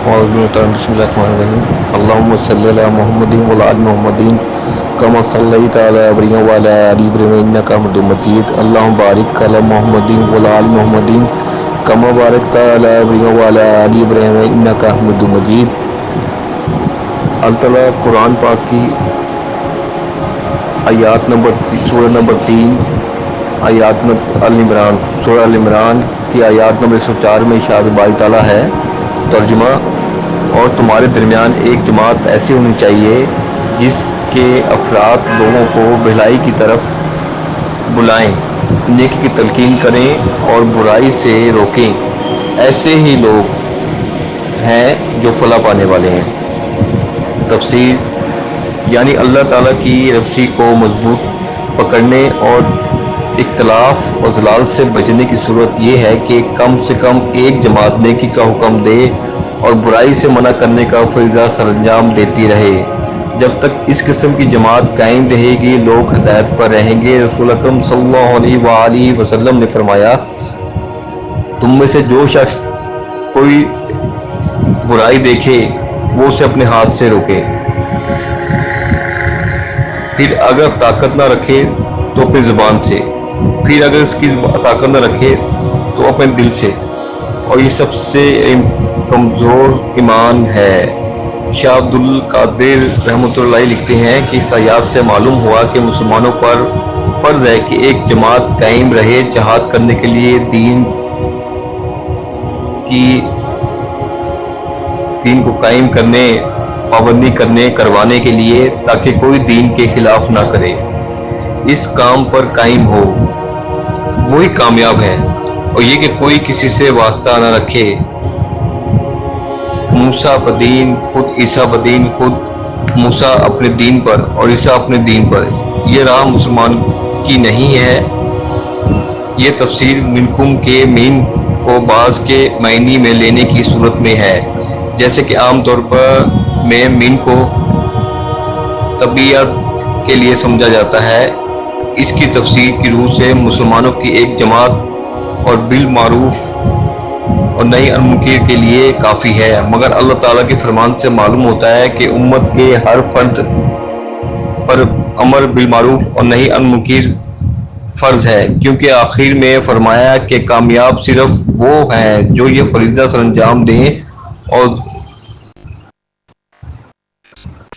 اللهم صل على محمد وعلى آل محمد كما صليت على إبراهيم وعلى آل إبراهيم إنك حميد مجيد. اللهم بارك على محمد وعلى آل محمد كما باركت على إبراهيم وعلى آل إبراهيم إنك حميد مجيد. اللہ تعالیٰ قرآن پاک کی آیات سورہ نمبر 3 آیات عمران، سورہ عمران کی آیات نمبر 104 میں ارشاد باری تعالیٰ ہے ترجمہ: اور تمہارے درمیان ایک جماعت ایسی ہونی چاہیے جس کے افراد لوگوں کو بھلائی کی طرف بلائیں، نیکی کی تلقین کریں اور برائی سے روکیں. ایسے ہی لوگ ہیں جو فلاح پانے والے ہیں. تفسیر: یعنی اللہ تعالیٰ کی رسی کو مضبوط پکڑنے اور اختلاف اور ضلال سے بچنے کی صورت یہ ہے کہ کم سے کم ایک جماعت نیکی کا حکم دے اور برائی سے منع کرنے کا فریضہ سر انجام دیتی رہے. جب تک اس قسم کی جماعت قائم رہے گی لوگ ہدایت پر رہیں گے. رسول اکرم صلی اللہ علیہ وآلہ وسلم نے فرمایا، تم میں سے جو شخص کوئی برائی دیکھے وہ اسے اپنے ہاتھ سے روکے، پھر اگر طاقت نہ رکھے تو اپنی زبان سے، پھر اگر اس کی طاقت نہ رکھے تو اپنے دل سے، اور یہ سب سے کمزور ایمان ہے. شاہ عبد القادر رحمۃ اللہ علیہ لکھتے ہیں کہ اس آیات سے معلوم ہوا کہ مسلمانوں پر فرض ہے کہ ایک جماعت قائم رہے جہاد کرنے کے لیے، دین کو قائم کرنے، پابندی کروانے کے لیے، تاکہ کوئی دین کے خلاف نہ کرے. اس کام پر قائم ہو وہی کامیاب ہے، اور یہ کہ کوئی کسی سے واسطہ نہ رکھے. موسیٰ بدین خود عیسیٰ بدین، خود موسیٰ اپنے دین پر اور عیسیٰ اپنے دین پر. یہ راہ مسلمان کی نہیں ہے. یہ تفسیر منکم کے مین کو بعض کے معنی میں لینے کی صورت میں ہے، جیسے کہ عام طور پر میں مین کو طبیعت کے لیے سمجھا جاتا ہے. اس کی تفسیر کی روح سے مسلمانوں کی ایک جماعت اور بالمعروف اور نہی عن منکر کے لیے کافی ہے. مگر اللہ تعالیٰ کے فرمان سے معلوم ہوتا ہے کہ امت کے ہر فرد پر امر بالمعروف اور نہی عن منکر فرض ہے، کیونکہ آخر میں فرمایا کہ کامیاب صرف وہ ہیں جو یہ فریضہ سر انجام دیں.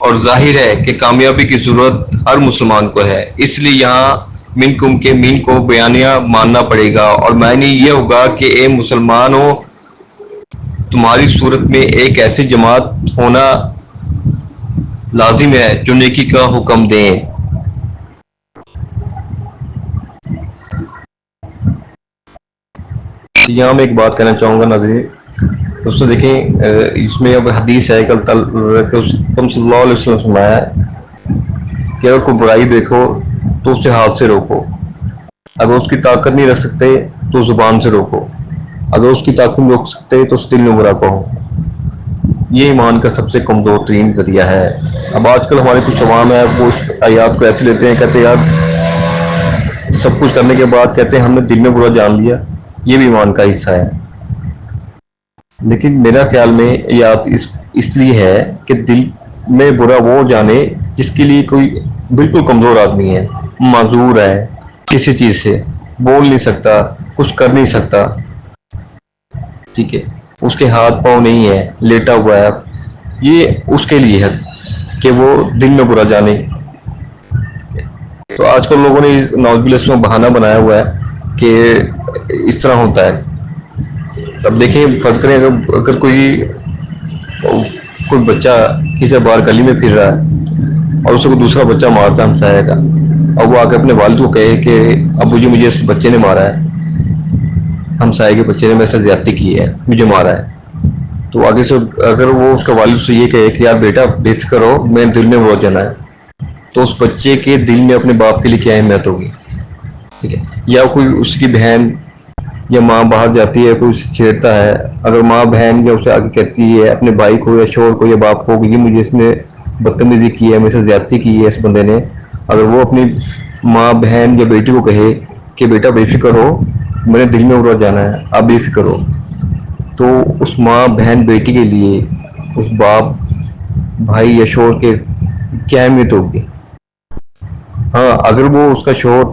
اور ظاہر ہے کہ کامیابی کی ضرورت ہر مسلمان کو ہے، اس لیے یہاں منکم کے مین کو بیانیہ ماننا پڑے گا، اور معنی یہ ہوگا کہ اے مسلمانوں، تمہاری صورت میں ایک ایسی جماعت ہونا لازم ہے جو نیکی کا حکم دیں. یہاں میں ایک بات کہنا چاہوں گا ناظرین، اس سے دیکھیں اس میں اب حدیث ہے کہ صلی اللہ علیہ وسلم فرمایا ہے کہ اگر کوئی برائی دیکھو تو اسے ہاتھ سے روکو، اگر اس کی طاقت نہیں رکھ سکتے تو زبان سے روکو، اگر اس کی طاقت نہیں روک سکتے تو اس دل میں برا کہو. یہ ایمان کا سب سے کمزور ترین ذریعہ ہے. اب آج کل ہمارے کچھ عوام ہے وہ اس آیات کو ایسے لیتے ہیں، کہتے ہیں یار سب کچھ کرنے کے بعد کہتے ہیں ہم نے دل میں برا جان لیا، یہ بھی ایمان کا حصہ ہے. لیکن میرا خیال میں یہ آیت اس لیے ہے کہ دل میں برا وہ جانے جس کے لیے کوئی بالکل کمزور آدمی ہے، معذور ہے، کسی چیز سے بول نہیں سکتا، کچھ کر نہیں سکتا، ٹھیک ہے، اس کے ہاتھ پاؤں نہیں ہے، لیٹا ہوا ہے، یہ اس کے لیے ہے کہ وہ دل میں برا جانے. تو آج کل لوگوں نے نعوذ باللہ اس میں بہانہ بنایا ہوا ہے کہ اس طرح ہوتا ہے. اب دیکھیں فرض کریں اگر کوئی بچہ کسی باہر گلی میں پھر رہا ہے اور اسے کوئی دوسرا بچہ مارتا ہے ہمسایہ کا، اور وہ آ کے اپنے والد کو کہے کہ ابو جی مجھے اس بچے نے مارا ہے، ہمسائے کے بچے نے میرے سے زیادتی کی ہے، مجھے مارا ہے، تو آگے سے اگر وہ اس کا والد سے یہ کہے کہ یار بیٹا بے فکر ہو، میں دل میں بہت جانا ہے، تو اس بچے کے دل میں اپنے باپ کے لیے کیا اہمیت ہوگی. ٹھیک ہے. یا کوئی اس کی بہن یا ماں باہر جاتی ہے، کوئی اسے چھیڑتا ہے، اگر ماں بہن یا اسے آگے کہتی ہے اپنے بھائی کو یا شوہر کو یا باپ کو کہ یہ مجھے اس نے بدتمیزی کی ہے، میرے سے زیادتی کی ہے اس بندے نے، اگر وہ اپنی ماں بہن یا بیٹی کو کہے کہ بیٹا بے فکر ہو، میں نے دل میں برا جانا ہے، آپ بے فکر ہو، تو اس ماں بہن بیٹی کے لیے اس باپ بھائی یا شوہر کے کیا اہمیت ہوگی. ہاں اگر وہ اس کا شوہر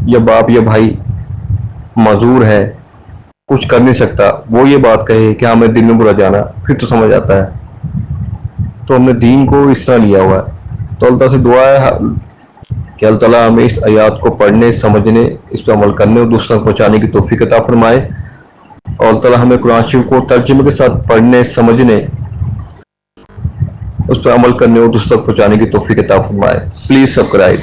یا باپ یا بھائی معذور ہے، کچھ کر نہیں سکتا، وہ یہ بات کہے کہ ہمیں دل میں برا جانا، پھر تو سمجھ آتا ہے. تو ہم نے دین کو اس طرح لیا ہوا ہے. تو اللہ تعالیٰ سے دعا ہے کہ اللہ تعالیٰ ہمیں اس آیات کو پڑھنے، سمجھنے، اس پہ عمل کرنے اور دوسروں کو پہنچانے کی توفیق عطا فرمائے. اور اللہ تعالیٰ ہمیں قرآن شریف کو ترجمے کے ساتھ پڑھنے، سمجھنے، اس پر عمل کرنے اور دوسروں تک پہنچانے کی توفیق عطا فرمائے. Please subscribe.